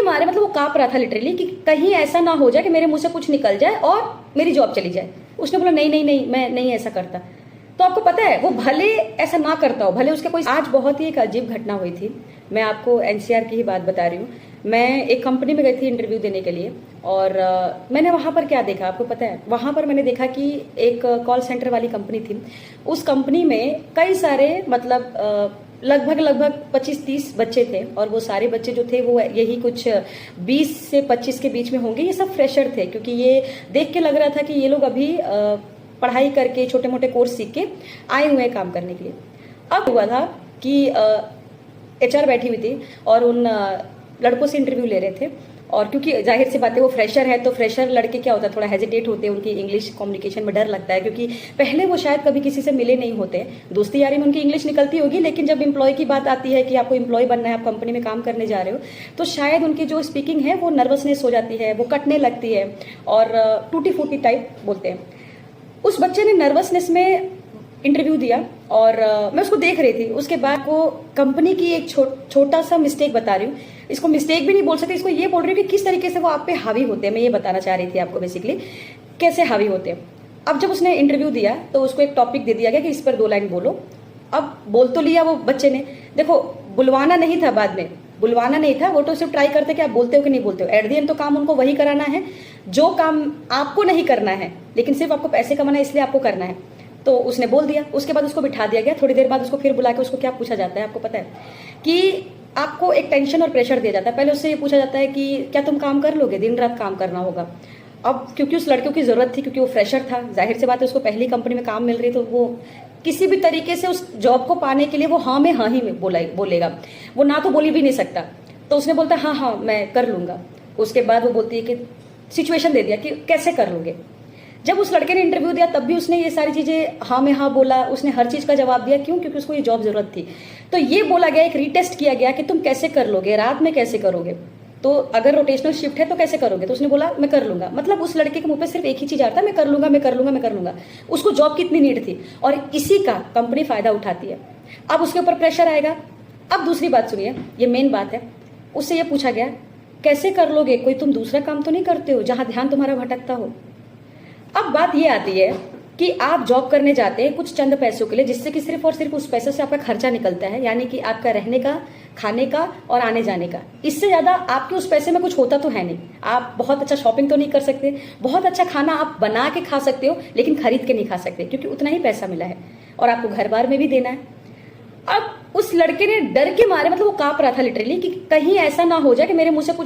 मारे मतलब वो कांप रहा था लिटरली कि कहीं ऐसा ना हो जाए कि मेरे मुंह से कुछ निकल जाए और मेरी जॉब चली जाए। उसने बोला नहीं नहीं नहीं, मैं नहीं ऐसा करता। तो आपको पता है वो भले ऐसा ना करता हो, भले उसके कोई। आज बहुत ही एक अजीब घटना हुई थी। मैं आपको एनसीआर की ही बात बता रही हूँ। मैं एक कंपनी में गई थी इंटरव्यू देने के लिए, और मैंने वहां पर क्या देखा आपको पता है? वहां पर मैंने देखा कि एक कॉल सेंटर वाली कंपनी थी। उस कंपनी में कई सारे मतलब लगभग लगभग 25-30 बच्चे थे, और वो सारे बच्चे जो थे वो यही कुछ 20 से 25 के बीच में होंगे। ये सब फ्रेशर थे, क्योंकि ये देख के लग रहा था कि ये लोग अभी पढ़ाई करके छोटे मोटे कोर्स सीख के आए हुए हैं काम करने के लिए। अब हुआ था कि एचआर बैठी हुई थी और उन लड़कों से इंटरव्यू ले रहे थे, और क्योंकि जाहिर सी बात है वो फ्रेशर है, तो फ्रेशर लड़के क्या होता है, थोड़ा हेजिटेट होते हैं, उनकी इंग्लिश कम्युनिकेशन में डर लगता है, क्योंकि पहले वो शायद कभी किसी से मिले नहीं होते। दोस्ती यारी में उनकी इंग्लिश निकलती होगी, लेकिन जब एम्प्लॉय की बात आती है कि आपको एम्प्लॉय बनना है, आप कंपनी में काम करने जा रहे हो, तो शायद उनकी जो स्पीकिंग है वो नर्वसनेस हो जाती है, वो कटने लगती है और टूटी फूटी टाइप बोलते हैं। उस बच्चे ने नर्वसनेस में इंटरव्यू दिया, और मैं उसको देख रही थी। उसके बाद वो कंपनी की एक छोटा सा मिस्टेक बता रही हूँ, इसको मिस्टेक भी नहीं बोल सकते, इसको ये बोल रही हूँ कि किस तरीके से वो आप पे हावी होते हैं। मैं ये बताना चाह रही थी आपको बेसिकली कैसे हावी होते हैं। अब जब उसने इंटरव्यू दिया तो उसको एक टॉपिक दे दिया गया कि इस पर 2 लाइन बोलो। अब बोल तो लिया वो बच्चे ने, देखो बुलवाना नहीं था, बाद में बुलवाना नहीं था, वो तो सिर्फ ट्राई करते कि आप बोलते हो कि नहीं बोलते हो। एट द एंड तो काम उनको वही कराना है जो काम आपको नहीं करना है, लेकिन सिर्फ आपको पैसे कमाना है इसलिए आपको करना है। तो उसने बोल दिया। उसके बाद उसको बिठा दिया गया। थोड़ी देर बाद उसको फिर बुला के उसको क्या पूछा जाता है आपको पता है? कि आपको एक टेंशन और प्रेशर दिया जाता है। पहले उससे ये पूछा जाता है कि क्या तुम काम कर लोगे, दिन रात काम करना होगा। अब क्योंकि उस लड़कियों की जरूरत थी, क्योंकि वो फ्रेशर था, जाहिर सी बात है उसको पहली कंपनी में काम मिल रही, तो वो किसी भी तरीके से उस जॉब को पाने के लिए वो हाँ में हाँ ही में बोलेगा, वो ना तो बोली भी नहीं सकता। तो उसने बोलता हाँ हाँ मैं कर लूंगा। उसके बाद वो बोलती है कि सिचुएशन दे दिया कि कैसे कर लोगे। जब उस लड़के ने इंटरव्यू दिया तब भी उसने ये सारी चीजें हाँ में हाँ बोला, उसने हर चीज का जवाब दिया। क्यों? क्योंकि उसको ये जॉब जरूरत थी। तो ये बोला गया, एक रीटेस्ट किया गया कि तुम कैसे कर लोगे, रात में कैसे करोगे, तो अगर रोटेशनल शिफ्ट है तो कैसे करोगे। तो उसने बोला मैं कर लूंगा। मतलब उस लड़के के मुंह पे सिर्फ एक ही चीज आ रहा था, मैं कर लूंगा, मैं कर लूंगा, मैं कर लूंगा। उसको जॉब की इतनी नीड थी, और इसी का कंपनी फायदा उठाती है। अब उसके ऊपर प्रेशर आएगा। अब दूसरी बात सुनिए, ये मेन बात है। उससे ये पूछा गया कैसे कर लोगे, कोई तुम दूसरा काम तो नहीं करते हो जहां ध्यान तुम्हारा भटकता हो। अब बात ये आती है कि आप जॉब करने जाते हैं कुछ चंद पैसों के लिए, जिससे कि सिर्फ और सिर्फ उस पैसे से आपका खर्चा निकलता है, यानी कि आपका रहने का, खाने का और आने जाने का। इससे ज्यादा आपके उस पैसे में कुछ होता तो है नहीं। आप बहुत अच्छा शॉपिंग तो नहीं कर सकते, बहुत अच्छा खाना आप बना के खा सकते हो, लेकिन खरीद के नहीं खा सकते, क्योंकि उतना ही पैसा मिला है और आपको घर बार में भी देना है। अब उस लड़के ने डर के मारे मतलब वो कांप रहा था लिटरली कि कहीं ऐसा ना हो जाए कि मेरे मुंह से कुछ